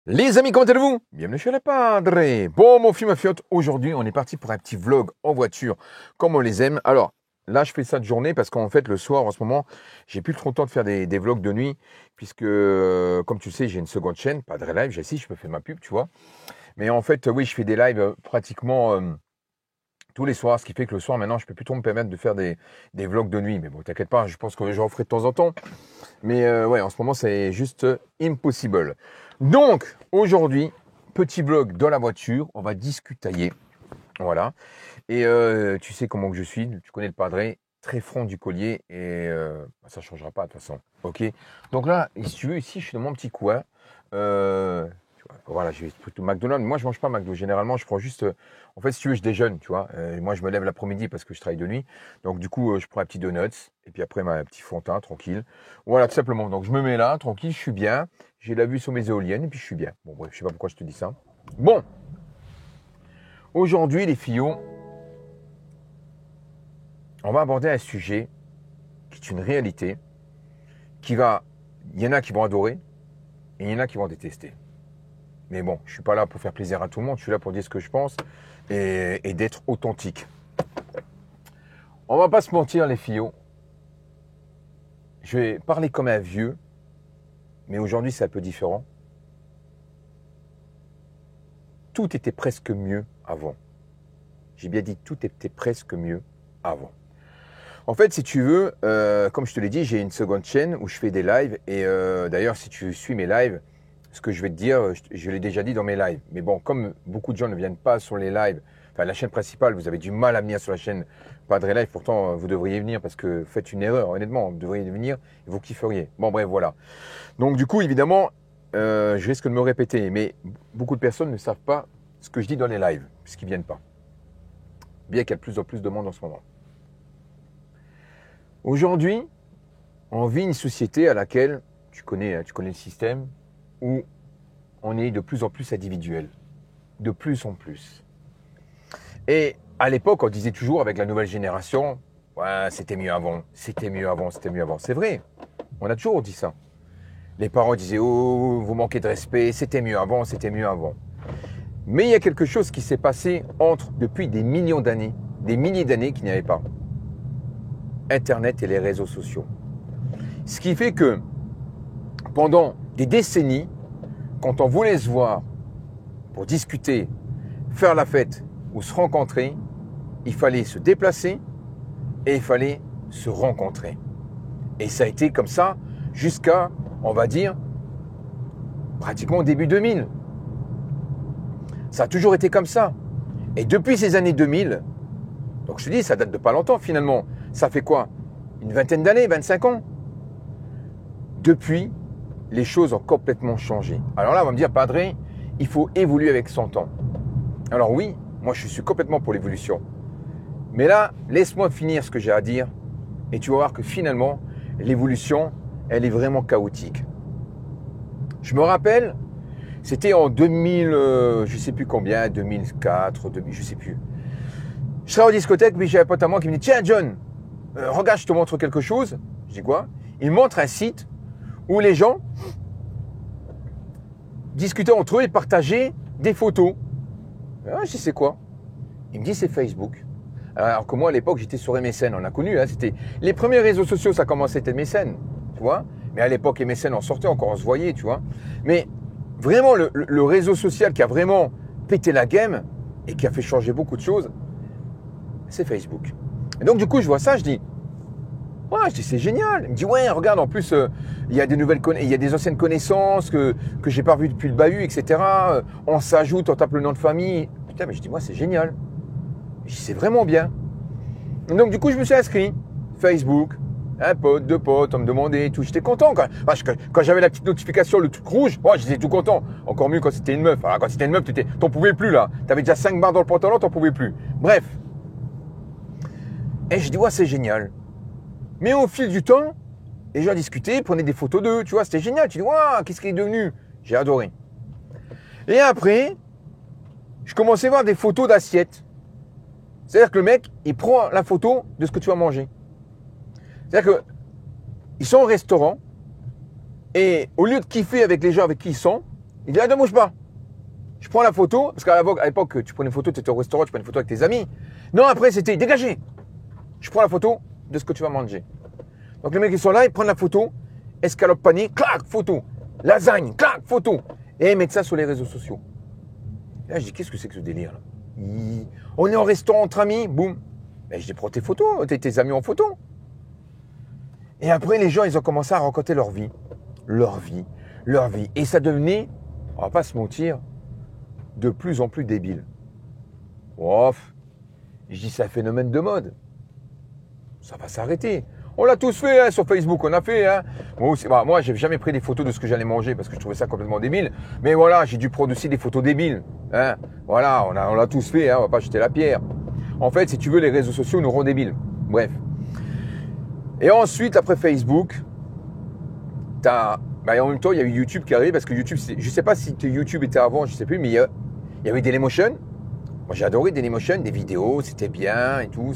Les amis, comment allez-vous? Bienvenue chez le Padre. Bon, mon film fiotte, aujourd'hui, on est parti pour un petit vlog en voiture, comme on les aime. Alors, là, je fais ça de journée parce qu'en fait, le soir, en ce moment, j'ai plus trop le temps de faire des vlogs de nuit, puisque, comme tu le sais, j'ai une seconde chaîne, Padre Live, j'ai ici, je peux faire ma pub, tu vois. Mais en fait, oui, je fais des lives pratiquement tous les soirs, ce qui fait que le soir, maintenant, je peux plus trop me permettre de faire des vlogs de nuit. Mais bon, t'inquiète pas, je pense que j'en ferai de temps en temps. Mais ouais, en ce moment, c'est juste impossible. Donc, aujourd'hui, petit vlog dans la voiture, on va discutailler. Voilà. Et tu sais comment que je suis, tu connais le padré, très franc du collier et ça ne changera pas de toute façon. Ok. Donc là, si tu veux, ici, je suis dans mon petit coin. Tu vois, voilà, je vais plutôt McDonald's. Moi, je mange pas McDo. Généralement, je prends juste. En fait, si tu veux, je déjeune, tu vois. Moi, je me lève l'après-midi parce que je travaille de nuit. Donc, du coup, je prends un petit donut et puis après, ma petit fond de teint, tranquille. Voilà, tout simplement. Donc, je me mets là, tranquille, je suis bien. J'ai la vue sur mes éoliennes et puis je suis bien. Bon, bref, je sais pas pourquoi je te dis ça. Bon, aujourd'hui, les fillots, on va aborder un sujet qui est une réalité, il y en a qui vont adorer et il y en a qui vont détester. Mais bon, je suis pas là pour faire plaisir à tout le monde, je suis là pour dire ce que je pense et d'être authentique. On va pas se mentir les fillots, je vais parler comme un vieux, mais aujourd'hui c'est un peu différent. Tout était presque mieux avant. J'ai bien dit tout était presque mieux avant. En fait, si tu veux, comme je te l'ai dit, j'ai une seconde chaîne où je fais des lives. Et d'ailleurs, si tu suis mes lives, ce que je vais te dire, je l'ai déjà dit dans mes lives. Mais bon, comme beaucoup de gens ne viennent pas sur les lives, enfin la chaîne principale, vous avez du mal à venir sur la chaîne Padre Live. Pourtant, vous devriez venir parce que vous faites une erreur, honnêtement. Vous devriez venir et vous kifferiez. Bon, bref, voilà. Donc du coup, évidemment, je risque de me répéter. Mais beaucoup de personnes ne savent pas ce que je dis dans les lives, puisqu'ils ne viennent pas. Bien qu'il y a de plus en plus de monde en ce moment. Aujourd'hui, on vit une société à laquelle, tu connais le système, où on est de plus en plus individuel. De plus en plus. Et à l'époque, on disait toujours avec la nouvelle génération, ouais, c'était mieux avant, c'était mieux avant, c'était mieux avant. C'est vrai, on a toujours dit ça. Les parents disaient, oh, vous manquez de respect, c'était mieux avant, c'était mieux avant. Mais il y a quelque chose qui s'est passé depuis des millions d'années, des milliers d'années qu'il n'y avait pas. Internet et les réseaux sociaux. Ce qui fait que pendant des décennies, quand on voulait se voir pour discuter, faire la fête ou se rencontrer, il fallait se déplacer et il fallait se rencontrer. Et ça a été comme ça jusqu'à, on va dire, pratiquement début 2000. Ça a toujours été comme ça. Et depuis ces années 2000, donc je te dis, ça date de pas longtemps finalement. Ça fait quoi? Une vingtaine d'années, 25 ans? Depuis, les choses ont complètement changé. Alors là, on va me dire, Padré, il faut évoluer avec son temps. Alors oui, moi je suis complètement pour l'évolution. Mais là, laisse-moi finir ce que j'ai à dire et tu vas voir que finalement, l'évolution, elle est vraiment chaotique. Je me rappelle, c'était en 2000, je sais plus combien, 2004, 2000, je sais plus. Je serais en discothèque, puis j'ai un pote à moi qui me dit, tiens John, regarde, je te montre quelque chose. Je dis quoi? Il me montre un site où les gens discutaient entre eux et partageaient des photos. Ah, je dis c'est quoi? Il me dit c'est Facebook. Alors que moi à l'époque j'étais sur MSN, on a connu, hein, c'était les premiers réseaux sociaux, ça commençait à être MSN, tu vois. Mais à l'époque MSN on sortait encore, on se voyait, tu vois. Mais vraiment le réseau social qui a vraiment pété la game et qui a fait changer beaucoup de choses, c'est Facebook. Et donc du coup je vois ça, je dis ouais, je dis c'est génial. Il me dit ouais, regarde, en plus il y a il y a des anciennes connaissances que j'ai pas vues depuis le bahut, etc. On s'ajoute, on tape le nom de famille. Putain, mais je dis moi c'est génial. Je dis c'est vraiment bien. Donc du coup je me suis inscrit. Facebook, un pote, deux potes, on me demandait et tout. J'étais content quand j'avais la petite notification, le truc rouge. Oh, j'étais tout content. Encore mieux quand c'était une meuf. Alors quand c'était une meuf, t'en pouvais plus là. T'avais déjà 5 barres dans le pantalon, t'en pouvais plus. Bref. Et je dis ouais, c'est génial. Mais au fil du temps, les gens discutaient, prenaient des photos d'eux, tu vois, c'était génial. Tu dis, waouh, qu'est-ce qu'il est devenu? J'ai adoré. Et après, je commençais à voir des photos d'assiettes. C'est-à-dire que le mec, il prend la photo de ce que tu vas manger. C'est-à-dire qu'ils sont au restaurant et au lieu de kiffer avec les gens avec qui ils sont, Il dit, ne bouge pas. Je prends la photo, parce qu'à l'époque, tu prenais une photo, tu étais au restaurant, tu prenais une photo avec tes amis. Non, après, c'était dégagé. Je prends la photo de ce que tu vas manger. Donc les mecs, ils sont là, ils prennent la photo, escalope panier, clac, photo. Lasagne, clac, photo. Et ils mettent ça sur les réseaux sociaux. Et là, je dis, qu'est-ce que c'est que ce délire là? On est en restaurant entre amis, boum. Mais je dis, prends tes photos, tes amis en photo. Et après, les gens, ils ont commencé à raconter leur vie. Leur vie, leur vie. Et ça devenait, on va pas se mentir, de plus en plus débile. Ouf. Je dis, c'est un phénomène de mode. Ça va s'arrêter. On l'a tous fait hein, sur Facebook, on a fait. Hein. Moi, j'ai jamais pris des photos de ce que j'allais manger parce que je trouvais ça complètement débile. Mais voilà, j'ai dû prendre aussi des photos débiles. Hein. Voilà, on l'a tous fait, hein, on va pas jeter la pierre. En fait, si tu veux, les réseaux sociaux nous rendent débiles. Bref. Et ensuite, après Facebook, en même temps, il y a eu YouTube qui est arrivé parce que YouTube, je sais pas si YouTube était avant, je sais plus, mais il y avait Dailymotion. Moi, j'ai adoré Dailymotion, des vidéos, c'était bien et tout.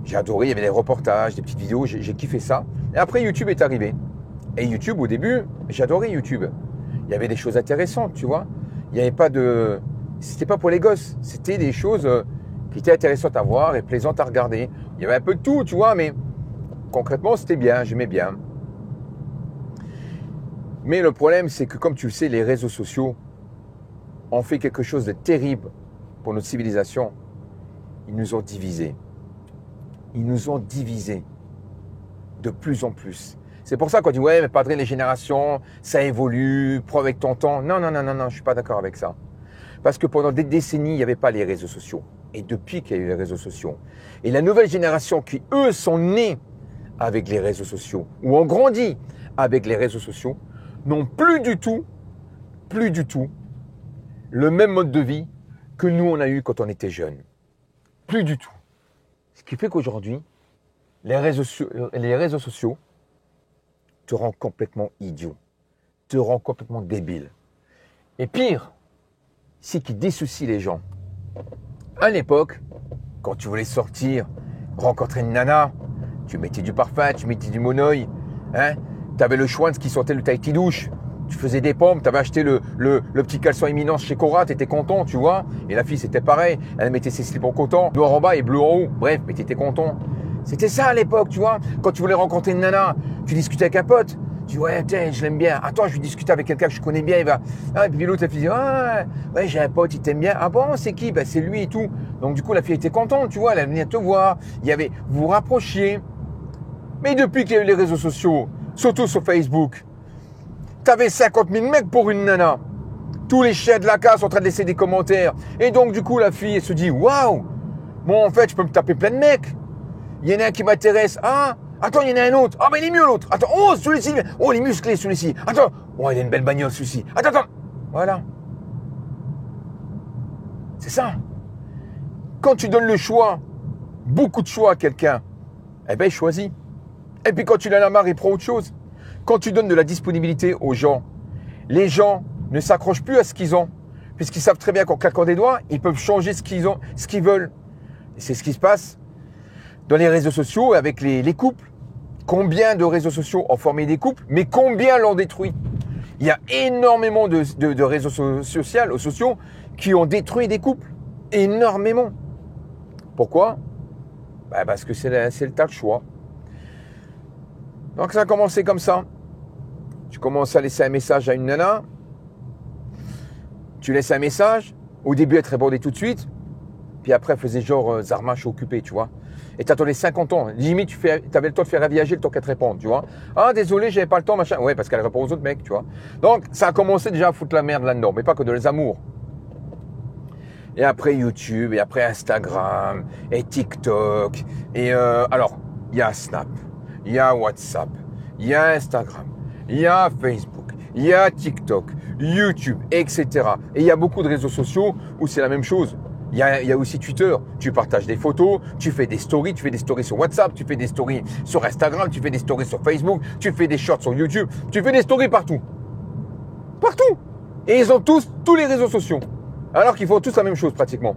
J'ai adoré, il y avait des reportages, des petites vidéos, j'ai kiffé ça. Et après, YouTube est arrivé. Et YouTube, au début, j'adorais YouTube. Il y avait des choses intéressantes, tu vois. Il n'y avait pas de... C'était pas pour les gosses. C'était des choses qui étaient intéressantes à voir et plaisantes à regarder. Il y avait un peu de tout, tu vois, mais concrètement, c'était bien, j'aimais bien. Mais le problème, c'est que comme tu le sais, les réseaux sociaux ont fait quelque chose de terrible pour notre civilisation. Ils nous ont divisés. Ils nous ont divisés de plus en plus. C'est pour ça qu'on dit, ouais, mais padré, les générations, ça évolue, prends avec ton temps. Non, je suis pas d'accord avec ça. Parce que pendant des décennies, il n'y avait pas les réseaux sociaux. Et depuis qu'il y a eu les réseaux sociaux, et la nouvelle génération qui, eux, sont nés avec les réseaux sociaux, ou ont grandi avec les réseaux sociaux, n'ont plus du tout le même mode de vie que nous, on a eu quand on était jeunes. Plus du tout. Ce qui fait qu'aujourd'hui, les réseaux sociaux te rendent complètement idiot, te rendent complètement débile. Et pire, c'est qu'ils dissocient les gens. À l'époque, quand tu voulais sortir, rencontrer une nana, tu mettais du parfum, tu mettais du monoeil, hein, tu avais le Schwanz qui sortait le Tahiti douche, tu faisais des pompes, tu avais acheté le petit caleçon éminence chez Cora, tu étais content, tu vois. Et la fille, c'était pareil, elle mettait ses slips en coton, noir en bas et bleu en haut, bref, mais tu étais content. C'était ça à l'époque, tu vois. Quand tu voulais rencontrer une nana, tu discutais avec un pote, tu dis ouais, tiens, je l'aime bien. Attends, je vais discuter avec quelqu'un que je connais bien, il va. Ah, et puis l'autre, la fille dit ouais, j'ai un pote, il t'aime bien. Ah bon, c'est qui? Ben, c'est lui et tout. Donc du coup, la fille était contente, tu vois, elle venait te voir. Vous vous rapprochiez. Mais depuis qu'il y a eu les réseaux sociaux, surtout sur Facebook, t'avais 50 000 mecs pour une nana. Tous les chiens de la case sont en train de laisser des commentaires. Et donc, du coup, la fille, elle se dit, waouh, moi, en fait, je peux me taper plein de mecs. Il y en a un qui m'intéresse. Ah, attends, il y en a un autre. Ah, mais il est mieux l'autre. Attends, oh, celui-ci. Oh, il est musclé, celui-ci. Attends, oh, il a une belle bagnole, celui-ci. Attends. Voilà. C'est ça. Quand tu donnes le choix, beaucoup de choix à quelqu'un, eh ben, il choisit. Et puis, quand tu l'as la marre, il prend autre chose. Quand tu donnes de la disponibilité aux gens, les gens ne s'accrochent plus à ce qu'ils ont, puisqu'ils savent très bien qu'en claquant des doigts, ils peuvent changer ce qu'ils ont, ce qu'ils veulent. Et c'est ce qui se passe dans les réseaux sociaux avec les couples. Combien de réseaux sociaux ont formé des couples, mais combien l'ont détruit? Il y a énormément de réseaux sociaux qui ont détruit des couples. Énormément. Pourquoi? Parce que c'est le tas de choix. Donc ça a commencé comme ça. Tu commences à laisser un message à une nana. Tu laisses un message. Au début, elle te répondait tout de suite. Puis après, elle faisait genre Zarma, je suis occupé, tu vois. Et tu attendais 50 ans. Limite, tu avais le temps de faire un viager le temps qu'elle te réponde, tu vois. Ah, désolé, j'avais pas le temps, machin. Ouais, parce qu'elle répond aux autres mecs, tu vois. Donc, ça a commencé déjà à foutre la merde là-dedans. Mais pas que de les amours. Et après YouTube, et après Instagram, et TikTok. Et alors, il y a Snap, il y a WhatsApp, il y a Instagram, il y a Facebook, il y a TikTok, YouTube, etc. Et il y a beaucoup de réseaux sociaux où c'est la même chose. Il y a aussi Twitter. Tu partages des photos, tu fais des stories sur WhatsApp, tu fais des stories sur Instagram, tu fais des stories sur Facebook, tu fais des shorts sur YouTube, tu fais des stories partout. Partout. Et ils ont tous les réseaux sociaux. Alors qu'ils font tous la même chose pratiquement.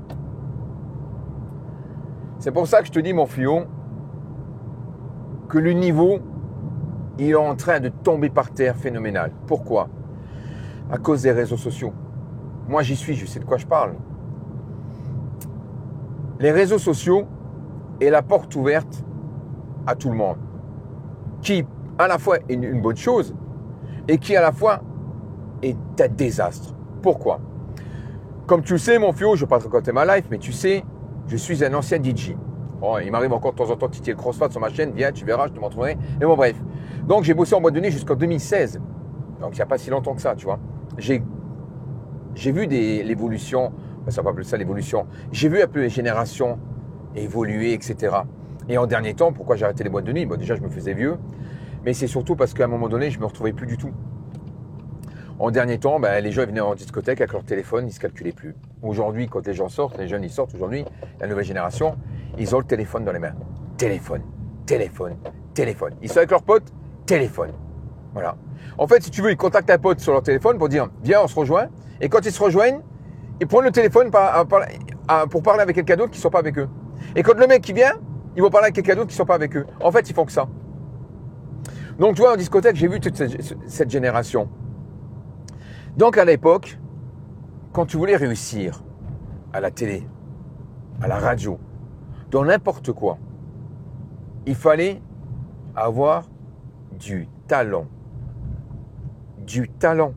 C'est pour ça que je te dis, mon fion, que le niveau, il est en train de tomber par terre phénoménal. Pourquoi? à cause des réseaux sociaux. Moi, j'y suis, je sais de quoi je parle. Les réseaux sociaux est la porte ouverte à tout le monde, qui à la fois est une bonne chose et qui à la fois est un désastre. Pourquoi? Comme tu le sais, mon fio, je ne vais pas te raconter ma life, mais tu sais, je suis un ancien DJ. Bon, il m'arrive encore de temps en temps de titiller le crossfit sur ma chaîne, viens, tu verras, je te montrerai. Mais bon, bref. Donc, j'ai bossé en boîte de nuit jusqu'en 2016. Donc, il n'y a pas si longtemps que ça, tu vois. J'ai vu l'évolution, ça va pas appeler ça l'évolution. J'ai vu un peu les générations évoluer, etc. Et en dernier temps, pourquoi j'ai arrêté les boîtes de nuit? Bon, déjà, je me faisais vieux, mais c'est surtout parce qu'à un moment donné, je ne me retrouvais plus du tout. En dernier temps, les gens venaient en discothèque avec leur téléphone, ils ne se calculaient plus. Aujourd'hui, quand les gens sortent, les jeunes ils sortent aujourd'hui, la nouvelle génération, ils ont le téléphone dans les mains. Téléphone, téléphone, téléphone. Ils sont avec leurs potes, téléphone. Voilà. En fait, si tu veux, ils contactent un pote sur leur téléphone pour dire viens, on se rejoint. Et quand ils se rejoignent, ils prennent le téléphone pour parler avec quelqu'un d'autre qui ne sont pas avec eux. Et quand le mec qui vient, ils vont parler avec quelqu'un d'autre qui ne sont pas avec eux. En fait, ils font que ça. Donc, tu vois, en discothèque, j'ai vu toute cette génération. Donc, à l'époque, quand tu voulais réussir à la télé, à la radio, dans n'importe quoi, il fallait avoir du talent. Du talent.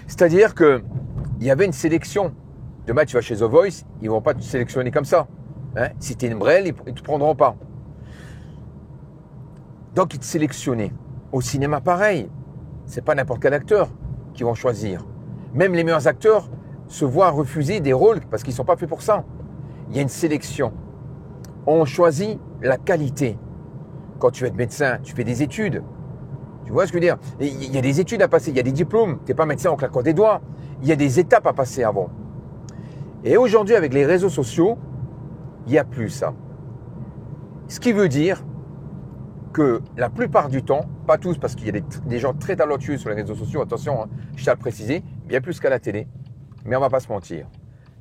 C'est-à-dire qu'il y avait une sélection. Demain, tu vas chez The Voice, ils ne vont pas te sélectionner comme ça. Hein? Si tu es une brêle, ils ne te prendront pas. Donc, ils te sélectionnaient. Au cinéma, pareil. Ce n'est pas n'importe quel acteur qu'ils vont choisir. Même les meilleurs acteurs se voient refuser des rôles parce qu'ils ne sont pas faits pour ça. Il y a une sélection. On choisit la qualité. Quand tu veux être médecin, tu fais des études. Tu vois ce que je veux dire? Il y a des études à passer, il y a des diplômes. Tu n'es pas médecin en claquant des doigts. Il y a des étapes à passer avant. Et aujourd'hui, avec les réseaux sociaux, il n'y a plus ça. Ce qui veut dire que la plupart du temps, pas tous, parce qu'il y a des gens très talentueux sur les réseaux sociaux, attention, hein, je tiens à le préciser, bien plus qu'à la télé, mais on ne va pas se mentir.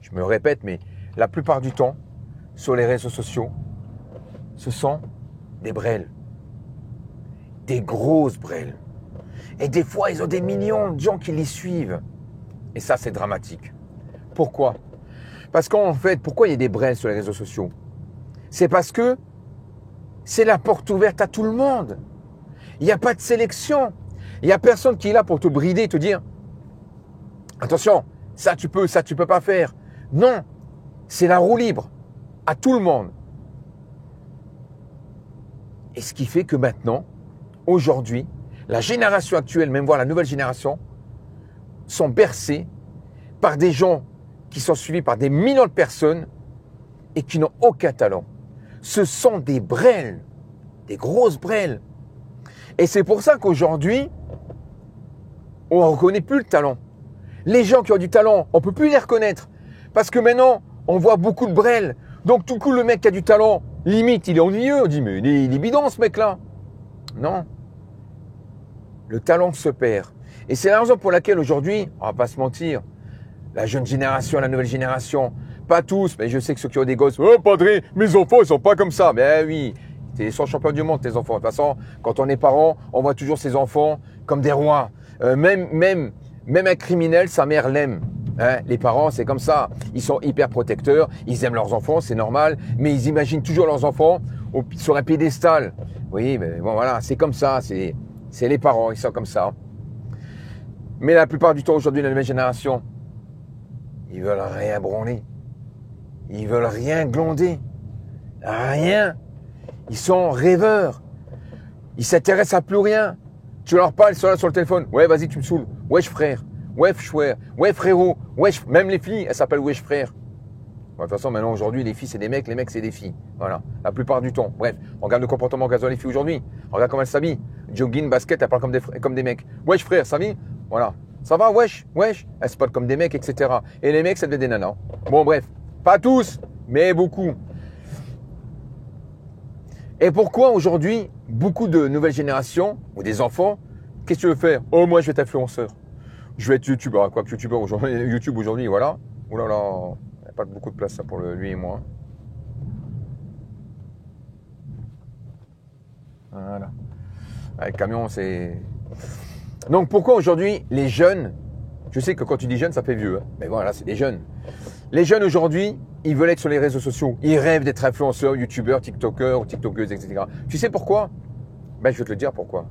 Je me répète, mais la plupart du temps, sur les réseaux sociaux, ce sont des brêles. Des grosses brêles. Et des fois, ils ont des millions de gens qui les suivent. Et ça, c'est dramatique. Pourquoi? Parce qu'en fait, pourquoi il y a des brêles sur les réseaux sociaux? C'est parce que c'est la porte ouverte à tout le monde. Il n'y a pas de sélection. Il n'y a personne qui est là pour te brider, te dire attention, ça tu peux pas faire. Non, c'est la roue libre à tout le monde. Et ce qui fait que maintenant, aujourd'hui, la génération actuelle, même voire la nouvelle génération, sont bercés par des gens qui sont suivis par des millions de personnes et qui n'ont aucun talent. Ce sont des brêles, des grosses brêles. Et c'est pour ça qu'aujourd'hui, on ne reconnaît plus le talent. Les gens qui ont du talent, on ne peut plus les reconnaître. Parce que maintenant, on voit beaucoup de brêles. Donc tout coup, le mec qui a du talent, limite, il est ennuyeux. On dit, mais il est bidon ce mec-là. Non. Le talent se perd. Et c'est la raison pour laquelle aujourd'hui, on ne va pas se mentir, la jeune génération, la nouvelle génération, pas tous, mais je sais que ceux qui ont des gosses, oh padré, mes enfants, ils sont pas comme ça. Ben oui, ils sont champions du monde, tes enfants. De toute façon, quand on est parent, on voit toujours ses enfants comme des rois. Même un criminel, sa mère l'aime. Hein, les parents, c'est comme ça. Ils sont hyper protecteurs, ils aiment leurs enfants, c'est normal, mais ils imaginent toujours leurs enfants sur un piédestal. Oui, mais bon voilà, c'est comme ça, c'est les parents, ils sont comme ça. Mais la plupart du temps aujourd'hui, la nouvelle génération, ils veulent rien branler. Ils veulent rien glonder. Rien. Ils sont rêveurs. Ils s'intéressent à plus rien. Tu leur parles, ils sont là sur le téléphone. Ouais, vas-y, tu me saoules. Wesh frère. Wesh frère. Ouais frérot. Wesh. Même les filles, elles s'appellent wesh frère. Bon, de toute façon, maintenant, aujourd'hui, les filles, c'est des mecs. Les mecs, c'est des filles. Voilà. La plupart du temps. Bref. On regarde le comportement qu'elles ont les filles aujourd'hui. On regarde comment elles s'habillent. Jogging, basket, elles parlent comme des mecs. Wesh frère, ça va? Voilà. Ça va, wesh, wesh. Elles se parlent comme des mecs, etc. Et les mecs, ça devient des nanas. Bon, bref. Pas tous, mais beaucoup. Et pourquoi aujourd'hui, beaucoup de nouvelles générations ou des enfants, qu'est-ce que tu veux faire? Oh, moi, je vais être influenceur. Je vais être youtubeur. Quoi que youtubeur aujourd'hui, YouTube aujourd'hui, voilà. Oh là là, il n'y a pas beaucoup de place ça, pour lui et moi. Voilà. Avec camion, c'est... Donc, pourquoi aujourd'hui, les jeunes Je sais que quand tu dis jeune, ça fait vieux. Hein. Mais voilà, c'est des jeunes. Les jeunes aujourd'hui, ils veulent être sur les réseaux sociaux. Ils rêvent d'être influenceurs, youtubeurs, tiktokers ou tiktokeuses, etc. Tu sais pourquoi? Ben, je vais te le dire pourquoi.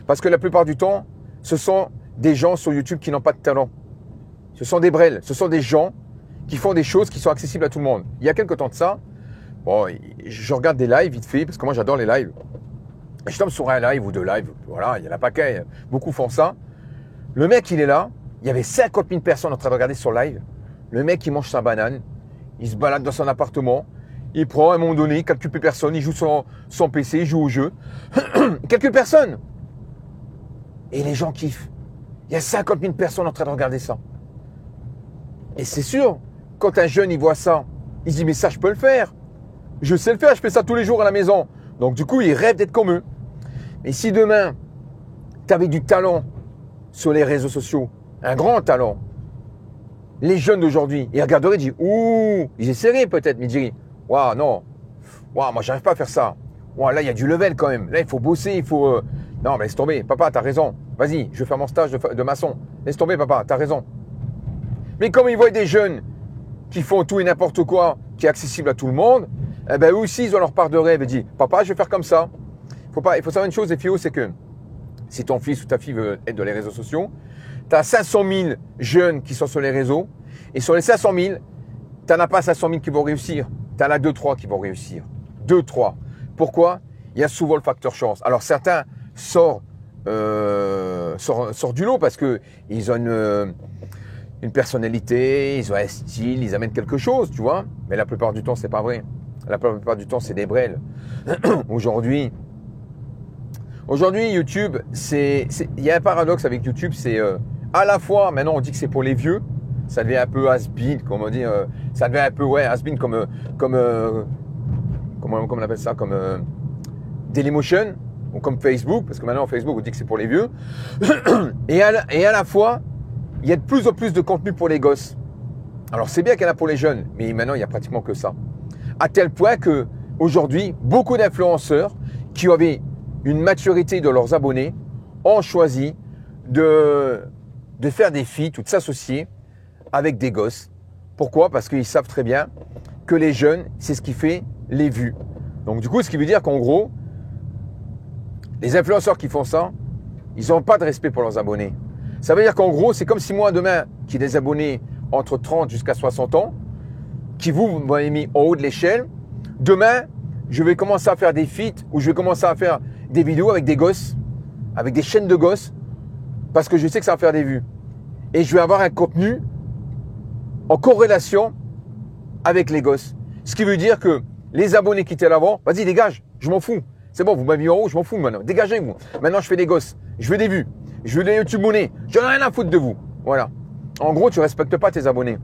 Parce que la plupart du temps, ce sont des gens sur YouTube qui n'ont pas de talent. Ce sont des brels. Ce sont des gens qui font des choses qui sont accessibles à tout le monde. Il y a quelques temps de ça, bon, je regarde des lives vite fait, parce que moi j'adore les lives. Et je tombe sur un live ou deux lives, voilà, il y en a pas qu'un, beaucoup font ça. Le mec, il est là, il y avait 50 000 personnes en train de regarder sur live. Le mec, il mange sa banane, il se balade dans son appartement, il prend à un moment donné, il calcule plus personne, il joue sur son PC, il joue au jeu. Quelques personnes. Et les gens kiffent. Il y a 50 000 personnes en train de regarder ça. Et c'est sûr, quand un jeune, il voit ça, il se dit, mais ça, je peux le faire. Je sais le faire, je fais ça tous les jours à la maison. Donc, du coup, il rêve d'être comme eux. Mais si demain, tu avais du talent sur les réseaux sociaux, un grand talent, les jeunes d'aujourd'hui, ils regarderaient et disent, ouh, ils essaieraient peut-être, mais ils diraient, waouh, non, waouh, moi, j'arrive pas à faire ça. Waouh, là, il y a du level quand même. Là, il faut bosser, il faut. Non, mais laisse tomber. Papa, t'as raison. Vas-y, je vais faire mon stage de maçon. Laisse tomber, papa, t'as raison. Mais comme ils voient des jeunes qui font tout et n'importe quoi, qui est accessible à tout le monde, eh ben eux aussi, ils ont leur part de rêve et disent, papa, je vais faire comme ça. Il faut savoir une chose, les filles, c'est que si ton fils ou ta fille veut être dans les réseaux sociaux, tu as 500 000 jeunes qui sont sur les réseaux, et sur les 500 000, tu n'en as pas 500 000 qui vont réussir. Tu en as 2-3 qui vont réussir. 2-3. Pourquoi? Il y a souvent le facteur chance. Alors certains sortent du lot parce qu'ils ont une personnalité, ils ont un style, ils amènent quelque chose, tu vois. Mais la plupart du temps, c'est pas vrai. La plupart du temps, c'est des brels. Aujourd'hui, YouTube, il y a un paradoxe avec YouTube, c'est à la fois, maintenant on dit que c'est pour les vieux, ça devient un peu has-been, comment dire, ça devient un peu, ouais, has-been comment on appelle ça, comme Dailymotion, ou comme Facebook, parce que maintenant Facebook on dit que c'est pour les vieux, et à la fois, il y a de plus en plus de contenu pour les gosses. Alors c'est bien qu'il y en a pour les jeunes, mais maintenant il n'y a pratiquement que ça. À tel point que aujourd'hui, beaucoup d'influenceurs qui avaient une maturité de leurs abonnés ont choisi de faire des feats ou de s'associer avec des gosses. Pourquoi? Parce qu'ils savent très bien que les jeunes, c'est ce qui fait les vues. Donc du coup, ce qui veut dire qu'en gros, les influenceurs qui font ça, ils n'ont pas de respect pour leurs abonnés. Ça veut dire qu'en gros, c'est comme si moi, demain, qui ai des abonnés entre 30 jusqu'à 60 ans, qui vous m'avez mis en haut de l'échelle, demain, je vais commencer à faire des feats ou je vais commencer à faire des vidéos avec des gosses, avec des chaînes de gosses, parce que je sais que ça va faire des vues. Et je vais avoir un contenu en corrélation avec les gosses. Ce qui veut dire que les abonnés qui étaient là avant, vas-y, dégage, je m'en fous. C'est bon, vous m'avez mis en haut, je m'en fous maintenant. Dégagez-vous. Maintenant, je fais des gosses. Je veux des vues. Je veux des YouTube monnaies. J'en ai rien à foutre de vous. Voilà. En gros, tu ne respectes pas tes abonnés.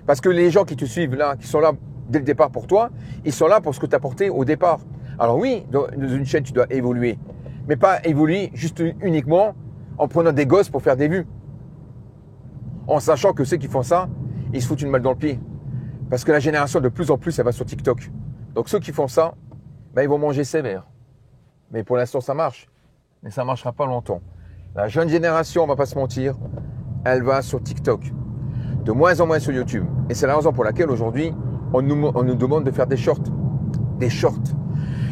Parce que les gens qui te suivent là, qui sont là dès le départ pour toi, ils sont là pour ce que tu as apporté au départ. Alors oui, dans une chaîne, tu dois évoluer. Mais pas évoluer juste uniquement en prenant des gosses pour faire des vues. En sachant que ceux qui font ça, ils se foutent une balle dans le pied. Parce que la génération, de plus en plus, elle va sur TikTok. Donc ceux qui font ça, ben, ils vont manger sévère. Mais pour l'instant, ça marche. Mais ça ne marchera pas longtemps. La jeune génération, on ne va pas se mentir, elle va sur TikTok. De moins en moins sur YouTube. Et c'est la raison pour laquelle aujourd'hui, on nous demande de faire des shorts. Des shorts.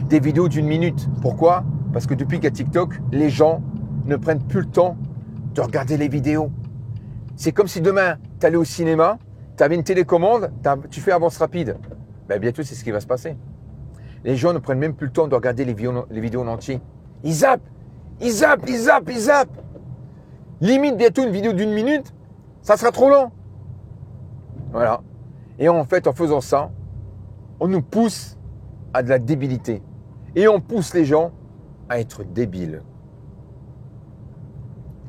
Des vidéos d'1 minute. Pourquoi? Parce que depuis qu'il y a TikTok, les gens ne prennent plus le temps de regarder les vidéos. C'est comme si demain, tu allais au cinéma, tu avais une télécommande, tu fais avance rapide. Ben, bientôt, c'est ce qui va se passer. Les gens ne prennent même plus le temps de regarder les vidéos en entier. Ils zappent. Ils zappent. Limite, bientôt, une vidéo d'1 minute, ça sera trop long. Voilà. Et en fait, en faisant ça, on nous pousse à de la débilité. Et on pousse les gens à être débiles.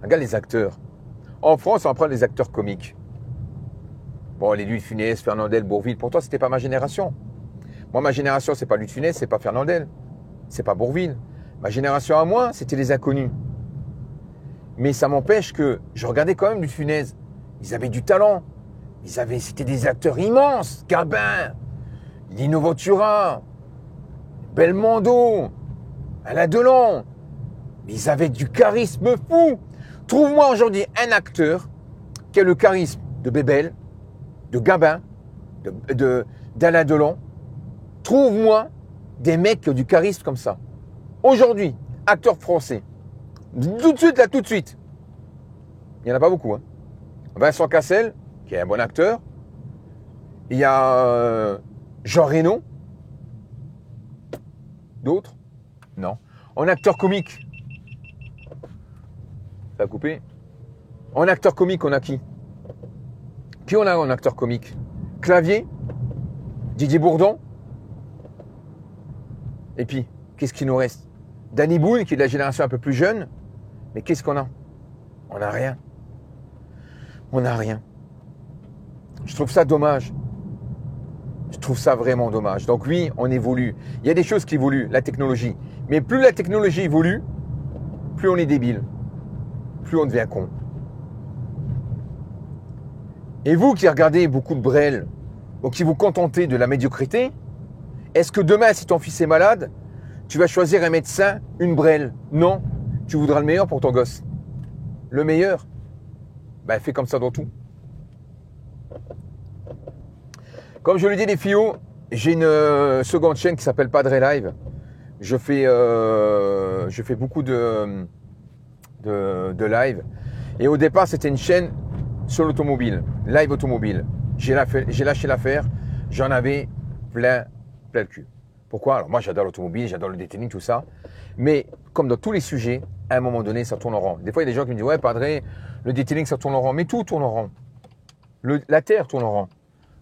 Regarde les acteurs. En France, on prend les acteurs comiques. Bon, les Louis de Funès, Fernandel, Bourvil. Pour toi, c'était pas ma génération. Moi, ma génération, c'est pas Louis de Funès, c'est pas Fernandel, c'est pas Bourvil. Ma génération à moi, c'était les inconnus. Mais ça m'empêche que je regardais quand même Louis de Funès. Ils avaient du talent. C'était des acteurs immenses. Gabin, Lino Ventura, Belmondo, Alain Delon. Ils avaient du charisme fou. Trouve-moi aujourd'hui un acteur qui a le charisme de Bébel, de Gabin, d'Alain Delon. Trouve-moi des mecs qui ont du charisme comme ça. Aujourd'hui, acteur français. Tout de suite, là, tout de suite. Il n'y en a pas beaucoup. Hein. Vincent Cassel, qui est un bon acteur. Il y a Jean Reno. D'autres? Non. En acteur comique. Ça a coupé. En acteur comique, on a qui? Qui on a en acteur comique? Clavier, Didier Bourdon. Et puis, qu'est-ce qui nous reste? Danny Boone, qui est de la génération un peu plus jeune. Mais qu'est-ce qu'on a? On n'a rien. On n'a rien. Je trouve ça dommage. Je trouve ça vraiment dommage. Donc oui, on évolue. Il y a des choses qui évoluent, la technologie. Mais plus la technologie évolue, plus on est débile. Plus on devient con. Et vous qui regardez beaucoup de Brel, ou qui vous contentez de la médiocrité, est-ce que demain, si ton fils est malade, tu vas choisir un médecin, une Brel? Non. Tu voudras le meilleur pour ton gosse. Le meilleur, ben, fais comme ça dans tout. Comme je le dis les filles, j'ai une seconde chaîne qui s'appelle Padre Live. Je fais beaucoup de live. Et au départ, c'était une chaîne sur l'automobile, live automobile. J'ai lâché l'affaire. J'en avais plein le cul. Pourquoi? Alors moi, j'adore l'automobile, j'adore le detailing, tout ça. Mais comme dans tous les sujets, à un moment donné, ça tourne en rond. Des fois, il y a des gens qui me disent « Ouais, Padre, le detailing, ça tourne en rond. » Mais tout tourne en rond. La terre tourne en rond.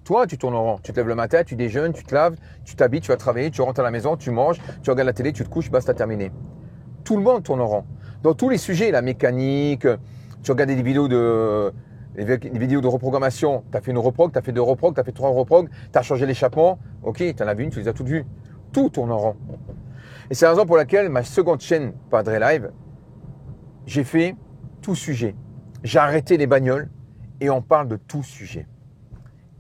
Toi, tu tournes en rond. Tu te lèves le matin, tu déjeunes, tu te laves, tu t'habilles, tu vas travailler, tu rentres à la maison, tu manges, tu regardes la télé, tu te couches, basta, terminé. Tout le monde tourne en rond. Dans tous les sujets, la mécanique, tu regardes des vidéos de reprogrammation, tu as fait une reprog, tu as fait 2 reprog, tu as fait 3 reprog, tu as changé l'échappement, ok, tu en as vu une, tu les as toutes vues. Tout tourne en rond. Et c'est la raison pour laquelle ma seconde chaîne, Padre Live, j'ai fait tout sujet. J'ai arrêté les bagnoles et on parle de tout sujet.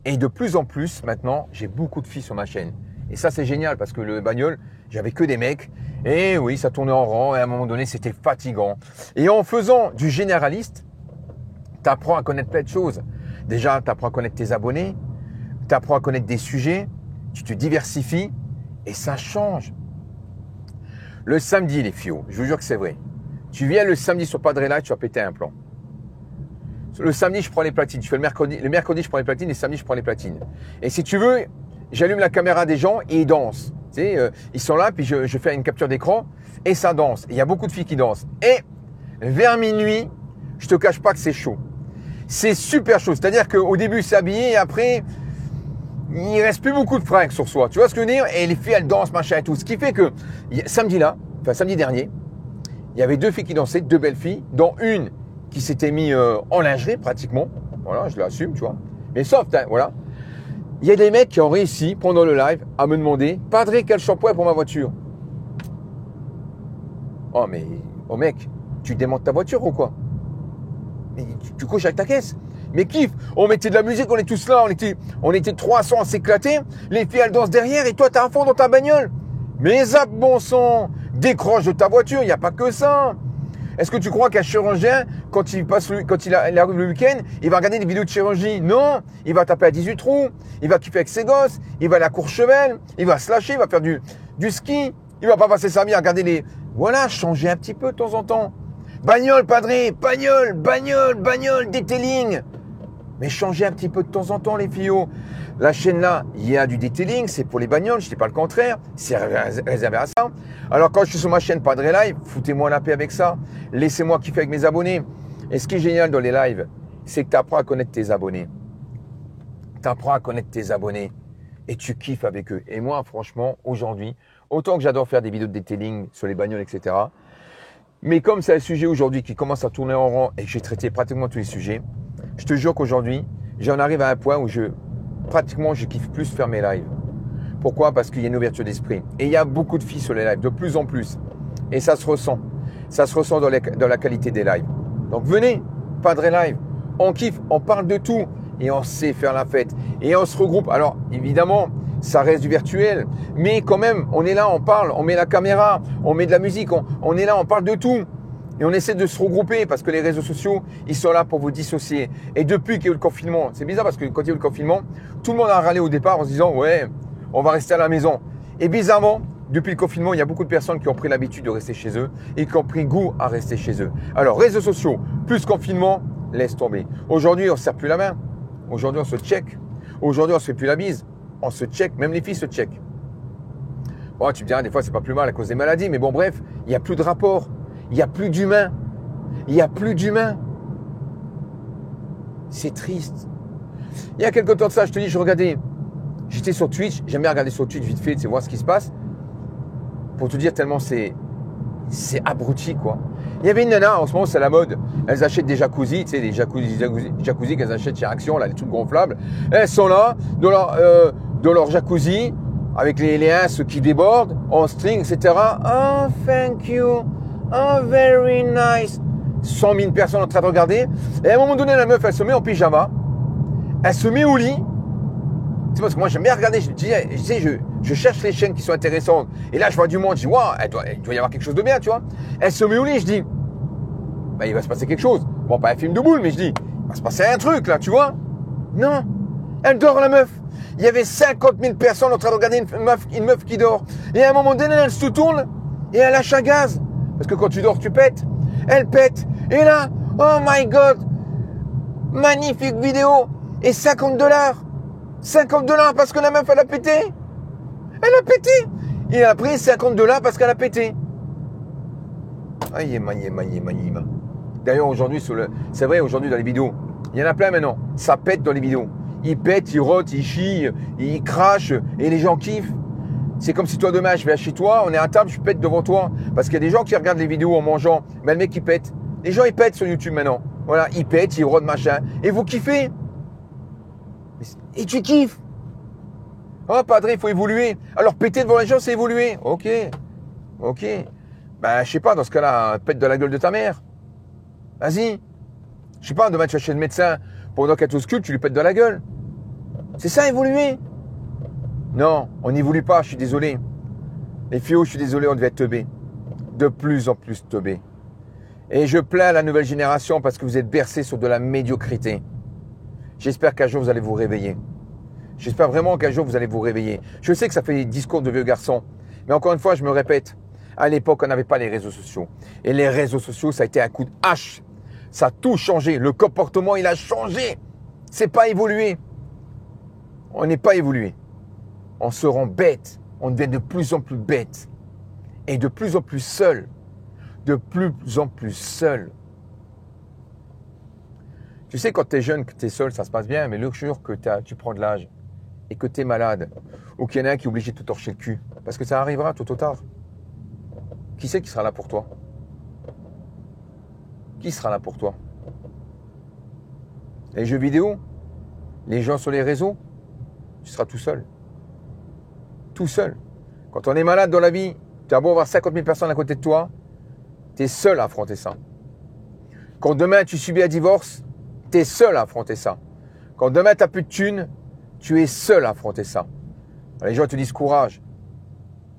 Et de plus en plus, maintenant, j'ai beaucoup de filles sur ma chaîne. Et ça, c'est génial parce que le bagnole, j'avais que des mecs. Et oui, ça tournait en rond et à un moment donné, c'était fatigant. Et en faisant du généraliste, tu apprends à connaître plein de choses. Déjà, tu apprends à connaître tes abonnés, tu apprends à connaître des sujets, tu te diversifies et ça change. Le samedi, les filles, je vous jure que c'est vrai. Tu viens le samedi sur Padre Live, tu vas péter un plomb. Le samedi, je prends les platines. Je fais le mercredi, je prends les platines. Et le samedi, je prends les platines. Et si tu veux, j'allume la caméra des gens et ils dansent. Tu sais, ils sont là, puis je fais une capture d'écran et ça danse. Il y a beaucoup de filles qui dansent. Et vers minuit, je te cache pas que c'est chaud. C'est super chaud. C'est-à-dire qu'au début, c'est habillé et après, il reste plus beaucoup de fringues sur soi. Tu vois ce que je veux dire? Et les filles, elles dansent, machin et tout. Ce qui fait que samedi dernier, il y avait 2 filles qui dansaient, 2 belles filles, dont une qui s'était mis en lingerie pratiquement. Voilà, je l'assume, tu vois. Mais soft, hein, voilà. Il y a des mecs qui ont réussi, pendant le live, à me demander « Padre, quel shampoing pour ma voiture ?» Oh, mais, oh mec, tu démontes ta voiture ou quoi? Mais tu couches avec ta caisse. Mais kiff, on mettait de la musique, on est tous là, on était 300 à s'éclater. Les filles, elles dansent derrière et toi, t'es à fond dans ta bagnole. Mais zap, bon sang, décroche de ta voiture, il n'y a pas que ça. Est-ce que tu crois qu'un chirurgien, quand il arrive le week-end, il va regarder des vidéos de chirurgie? Non, il va taper à 18 trous, il va kiffer avec ses gosses, il va aller à Courchevel, il va se lâcher, il va faire du ski, il va pas passer sa vie à regarder les... Voilà, changer un petit peu de temps en temps. Bagnole, Padre, bagnole, detailing. Mais changez un petit peu de temps en temps, les filles. La chaîne là, il y a du detailing, c'est pour les bagnoles, je ne dis pas le contraire, c'est réservé à ça. Alors quand je suis sur ma chaîne Padre Live, foutez-moi la paix avec ça. Laissez-moi kiffer avec mes abonnés. Et ce qui est génial dans les lives, c'est que tu apprends à connaître tes abonnés. Tu apprends à connaître tes abonnés et tu kiffes avec eux. Et moi, franchement, aujourd'hui, autant que j'adore faire des vidéos de detailing sur les bagnoles, etc. Mais comme c'est un sujet aujourd'hui qui commence à tourner en rond et que j'ai traité pratiquement tous les sujets, je te jure qu'aujourd'hui, j'en arrive à un point où je kiffe plus faire mes lives. Pourquoi? Parce qu'il y a une ouverture d'esprit. Et il y a beaucoup de filles sur les lives, de plus en plus. Et ça se ressent. Ça se ressent dans la qualité des lives. Donc venez, Padre Live. On kiffe, on parle de tout. Et on sait faire la fête. Et on se regroupe. Alors, évidemment, ça reste du virtuel. Mais quand même, on est là, on parle, on met la caméra, on met de la musique, on est là, on parle de tout. Et on essaie de se regrouper parce que les réseaux sociaux, ils sont là pour vous dissocier. Et depuis qu'il y a eu le confinement, c'est bizarre parce que quand il y a eu le confinement, tout le monde a râlé au départ en se disant « Ouais, on va rester à la maison ». Et bizarrement, depuis le confinement, il y a beaucoup de personnes qui ont pris l'habitude de rester chez eux et qui ont pris goût à rester chez eux. Alors, réseaux sociaux, plus confinement, laisse tomber. Aujourd'hui, on ne se serre plus la main. Aujourd'hui, on se check. Aujourd'hui, on ne se fait plus la bise. On se check. Même les filles se check. Bon, tu me diras, des fois, c'est pas plus mal à cause des maladies. Mais bon, bref, il n'y a plus de rapport. Il n'y a plus d'humain. Il n'y a plus d'humain. C'est triste. Il y a quelque temps de ça, je te dis, j'étais sur Twitch. J'aime bien regarder sur Twitch vite fait, tu sais, voir ce qui se passe. Pour te dire tellement c'est abruti, quoi. Il y avait une nana, en ce moment, c'est la mode. Elles achètent des jacuzzis, tu sais, des jacuzzi qu'elles achètent chez Action, là, les trucs gonflables. Elles sont là, dans leur jacuzzi, avec les ins qui débordent, en string, etc. Oh, thank you. Oh, very nice. 100 000 personnes en train de regarder. Et à un moment donné, la meuf, elle se met en pyjama. Elle se met au lit. C'est parce que moi, j'aime bien regarder. Je cherche les chaînes qui sont intéressantes. Et là, je vois du monde. Je dis, waouh, il doit y avoir quelque chose de bien, tu vois. Elle se met au lit. Je dis, bah, il va se passer quelque chose. Bon, pas un film de boule, mais je dis, il va se passer un truc, là, tu vois. Non. Elle dort, la meuf. Il y avait 50 000 personnes en train de regarder une meuf qui dort. Et à un moment donné, elle se tourne et elle lâche un gaz. Parce que quand tu dors, tu pètes. Elle pète. Et là, oh my God, magnifique vidéo. Et $50. $50 parce que la meuf, elle a pété. Elle a pété. Et elle a pris $50 parce qu'elle a pété. Aïe, maïe. D'ailleurs, aujourd'hui, c'est vrai, aujourd'hui, dans les vidéos, il y en a plein maintenant. Ça pète dans les vidéos. Ils pètent, ils rotent, ils chient, ils crachent et les gens kiffent. C'est comme si toi, demain, je vais chez toi, on est à table, je pète devant toi. Parce qu'il y a des gens qui regardent les vidéos en mangeant. Mais le mec, il pète. Les gens, ils pètent sur YouTube maintenant. Voilà, ils pètent, ils rôdent, machin. Et vous kiffez. Et tu kiffes. Oh, padre, il faut évoluer. Alors, péter devant les gens, c'est évoluer. Ok. Ben, je sais pas, dans ce cas-là, pète de la gueule de ta mère. Vas-y. Je sais pas, demain, tu vas chez le médecin. Pendant qu'elle t'ausculte, tu lui pètes de la gueule. C'est ça, évoluer. Non, on n'évolue pas, je suis désolé. Les filles, je suis désolé, on devait être teubés. De plus en plus teubés. Et je plains la nouvelle génération parce que vous êtes bercés sur de la médiocrité. J'espère qu'un jour vous allez vous réveiller. J'espère vraiment qu'un jour vous allez vous réveiller. Je sais que ça fait des discours de vieux garçons. Mais encore une fois, je me répète. À l'époque, on n'avait pas les réseaux sociaux. Et les réseaux sociaux, ça a été un coup de hache. Ça a tout changé. Le comportement, il a changé. C'est pas évolué. On n'est pas évolué. On se rend bête. On devient de plus en plus bête. Et de plus en plus seul. De plus en plus seul. Tu sais, quand tu es jeune, que tu es seul, ça se passe bien. Mais le jour que tu prends de l'âge et que tu es malade, ou qu'il y en a un qui est obligé de te torcher le cul, parce que ça arrivera tôt ou tard. Qui c'est qui sera là pour toi? Qui sera là pour toi? Les jeux vidéo? Les gens sur les réseaux? Tu seras tout seul. Tout seul. Quand on est malade dans la vie, tu as beau avoir 50 000 personnes à côté de toi, tu es seul à affronter ça. Quand demain tu subis un divorce, tu es seul à affronter ça. Quand demain tu n'as plus de thunes, tu es seul à affronter ça. Les gens te disent courage.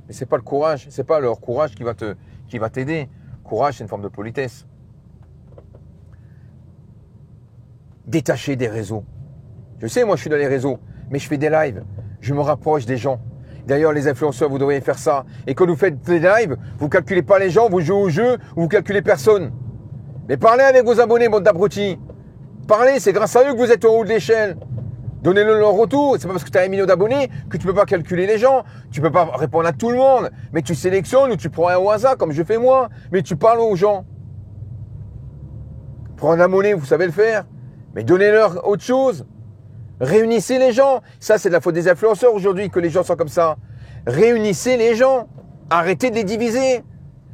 Mais c'est pas le courage, c'est pas leur courage qui va t'aider. Courage, c'est une forme de politesse. Détacher des réseaux. Je sais, moi je suis dans les réseaux, mais je fais des lives. Je me rapproche des gens. D'ailleurs, les influenceurs, vous devriez faire ça. Et quand vous faites des lives, vous ne calculez pas les gens, vous jouez au jeu, ou vous ne calculez personne. Mais parlez avec vos abonnés, bande d'abrutis. Parlez, c'est grâce à eux que vous êtes au haut de l'échelle. Donnez-le leur retour. C'est pas parce que tu as 1 million d'abonnés que tu peux pas calculer les gens. Tu peux pas répondre à tout le monde. Mais tu sélectionnes ou tu prends un au hasard, comme je fais moi. Mais tu parles aux gens. Prendre la monnaie, vous savez le faire. Mais donnez-leur autre chose. Réunissez les gens. Ça, c'est de la faute des influenceurs aujourd'hui que les gens sont comme ça. Réunissez les gens. Arrêtez de les diviser.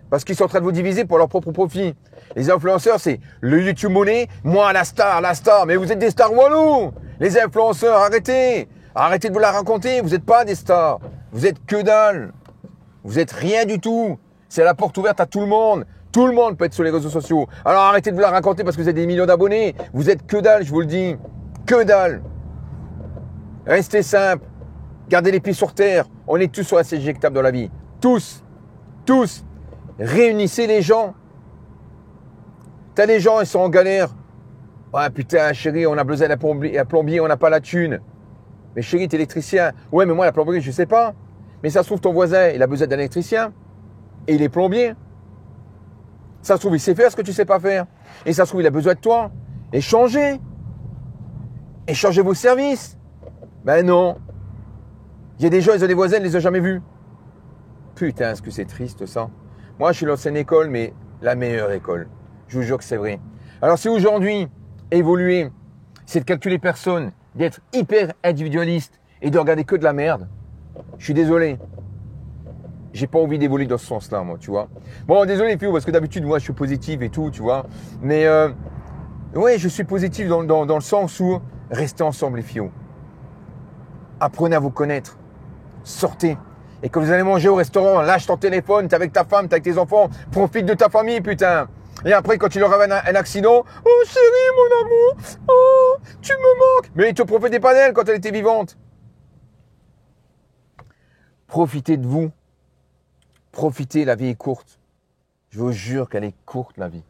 Parce qu'ils sont en train de vous diviser pour leur propre profit. Les influenceurs, c'est le YouTube monnaie. Moi, la star. Mais vous êtes des stars walou. Les influenceurs, arrêtez. Arrêtez de vous la raconter. Vous n'êtes pas des stars. Vous êtes que dalle. Vous êtes rien du tout. C'est la porte ouverte à tout le monde. Tout le monde peut être sur les réseaux sociaux. Alors arrêtez de vous la raconter parce que vous avez des millions d'abonnés. Vous êtes que dalle, je vous le dis. Que dalle. Restez simple. Gardez les pieds sur terre. On est tous sur la éjectable dans la vie. Tous. Réunissez les gens. T'as des gens, ils sont en galère. Ouais, putain, chérie, on a besoin d'un plombier, on n'a pas la thune. Mais chérie, t'es électricien. Ouais, mais moi, la plomberie, je sais pas. Mais ça se trouve, ton voisin, il a besoin d'un électricien. Et il est plombier. Ça se trouve, il sait faire ce que tu sais pas faire. Et ça se trouve, il a besoin de toi. Échangez. Échangez vos services. Ben non. Il y a des gens, ils ont des voisins, ils les ont jamais vus. Putain, est-ce que c'est triste, ça. Moi, je suis l'ancienne école, mais la meilleure école. Je vous jure que c'est vrai. Alors, si aujourd'hui, évoluer, c'est de calculer personne, d'être hyper individualiste et de regarder que de la merde, je suis désolé. J'ai pas envie d'évoluer dans ce sens-là, moi, tu vois. Bon, désolé, les filles, parce que d'habitude, moi, je suis positif et tout, tu vois. Mais, ouais, je suis positif dans le sens où restez ensemble, les filles. Apprenez à vous connaître. Sortez. Et quand vous allez manger au restaurant, lâche ton téléphone, t'es avec ta femme, t'es avec tes enfants, profite de ta famille, putain. Et après, quand il leur arrive un accident, oh chérie, mon amour, oh, tu me manques. Mais tu ne profitais pas d'elle quand elle était vivante. Profitez de vous. Profitez, la vie est courte. Je vous jure qu'elle est courte, la vie.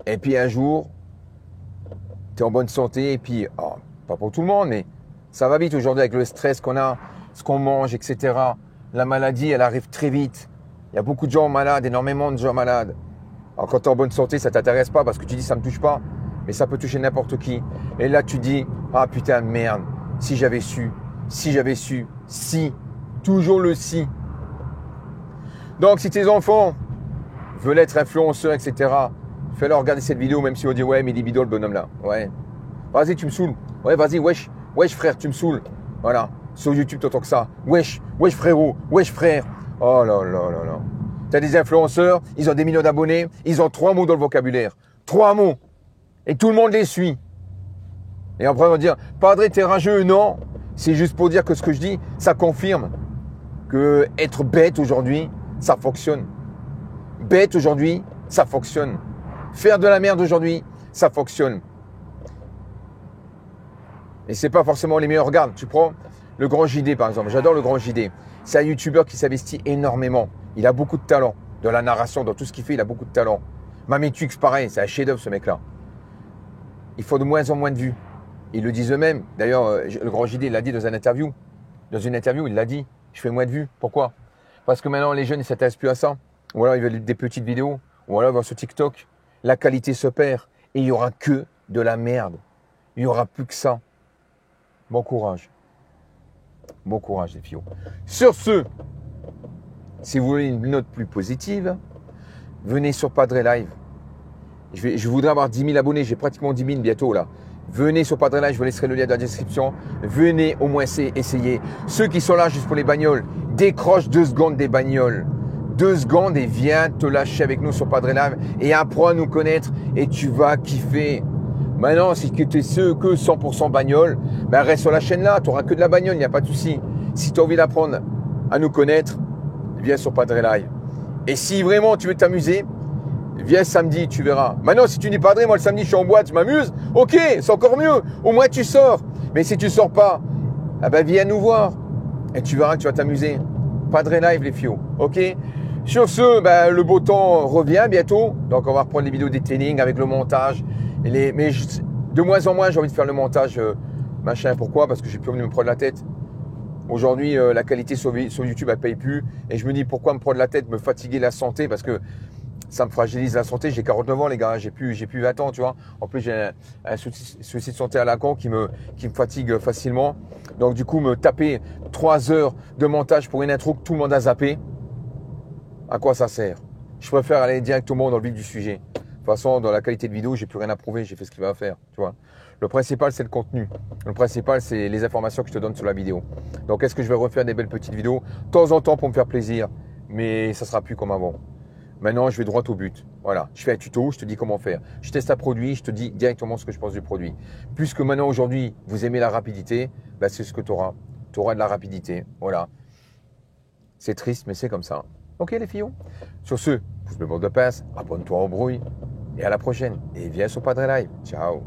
Et puis un jour, tu es en bonne santé, et puis, oh, pas pour tout le monde, mais ça va vite aujourd'hui avec le stress qu'on a, ce qu'on mange, etc. La maladie, elle arrive très vite. Il y a beaucoup de gens malades, énormément de gens malades. Alors quand tu es en bonne santé, ça ne t'intéresse pas parce que tu dis ça ne me touche pas. Mais ça peut toucher n'importe qui. Et là, tu dis, ah putain, merde, si j'avais su, si, toujours le si. Donc si tes enfants veulent être influenceurs, etc., fais-leur regarder cette vidéo, même si on dit, ouais, mais il est bidon le bonhomme là. Ouais. Vas-y, tu me saoules. Ouais, vas-y, wesh frère, tu me saoules. Voilà. Sur YouTube, t'entends que ça. Wesh frérot, wesh frère. Oh là là là là. T'as des influenceurs, ils ont des millions d'abonnés, ils ont 3 mots dans le vocabulaire. 3 mots. Et tout le monde les suit. Et après, on va dire, Padre, t'es rageux. Non. C'est juste pour dire que ce que je dis, ça confirme que être bête aujourd'hui, ça fonctionne. Bête aujourd'hui, ça fonctionne. Faire de la merde aujourd'hui, ça fonctionne. Et c'est pas forcément les meilleurs. Regarde, tu prends le Grand JD par exemple. J'adore le Grand JD. C'est un youtubeur qui s'investit énormément. Il a beaucoup de talent. Dans la narration, dans tout ce qu'il fait, il a beaucoup de talent. Mamitux, pareil, c'est un chef-d'œuvre ce mec-là. Il faut de moins en moins de vues. Ils le disent eux-mêmes. D'ailleurs, le Grand JD, il l'a dit dans une interview. Dans une interview, il l'a dit. Je fais moins de vues. Pourquoi? Parce que maintenant, les jeunes, ils ne s'intéressent plus à ça. Ou alors, ils veulent des petites vidéos. Ou alors, ils vont sur TikTok. La qualité se perd. Et il n'y aura que de la merde. Il n'y aura plus que ça. Bon courage. Bon courage, les filles. Sur ce, si vous voulez une note plus positive, venez sur Padre Live. Je voudrais avoir 10 000 abonnés. J'ai pratiquement 10 000 bientôt là. Venez sur Padre Live, je vous laisserai le lien dans la description. Venez au moins essayer. Ceux qui sont là juste pour les bagnoles, décroche 2 secondes des bagnoles. 2 secondes et viens te lâcher avec nous sur Padre Live et apprends à nous connaître et tu vas kiffer. Maintenant, si tu es que 100% bagnole, ben reste sur la chaîne là, tu n'auras que de la bagnole, il n'y a pas de souci. Si tu as envie d'apprendre à nous connaître, viens sur Padre Live. Et si vraiment tu veux t'amuser, viens samedi, tu verras. Maintenant, si tu dis Padre, moi le samedi je suis en boîte, je m'amuse, ok, c'est encore mieux. Au moins tu sors. Mais si tu ne sors pas, eh ben viens nous voir et tu verras que tu vas t'amuser. Padre Live les filles, ok? Sur ce, ben, le beau temps revient bientôt. Donc on va reprendre les vidéos des trainings avec le montage. Mais de moins en moins, j'ai envie de faire le montage machin. Pourquoi? Parce que j'ai plus envie de me prendre la tête. Aujourd'hui, la qualité sur YouTube, elle paye plus. Et je me dis, pourquoi me prendre la tête, me fatiguer la santé? Parce que ça me fragilise la santé. J'ai 49 ans, les gars. J'ai plus 20 ans, tu vois. En plus, j'ai un souci de santé à la con qui me fatigue facilement. Donc, du coup, me taper 3 heures de montage pour une intro que tout le monde a zappé, à quoi ça sert? Je préfère aller directement dans le vif du sujet. De toute façon, dans la qualité de vidéo, j'ai plus rien à prouver, j'ai fait ce qu'il va à faire, tu vois. Le principal, c'est le contenu. Le principal, c'est les informations que je te donne sur la vidéo. Donc, est-ce que je vais refaire des belles petites vidéos de temps en temps pour me faire plaisir? Mais ça sera plus comme avant. Maintenant, je vais droit au but. Voilà, je fais un tuto, je te dis comment faire. Je teste un produit, je te dis directement ce que je pense du produit. Puisque maintenant, aujourd'hui, vous aimez la rapidité, bah, c'est ce que tu auras. Tu auras de la rapidité, voilà. C'est triste, mais c'est comme ça. Ok les filles? Sur ce, pouce bleu, bande de pince, abonne-toi au bruit et à la prochaine. Et viens sur Padre Live. Ciao.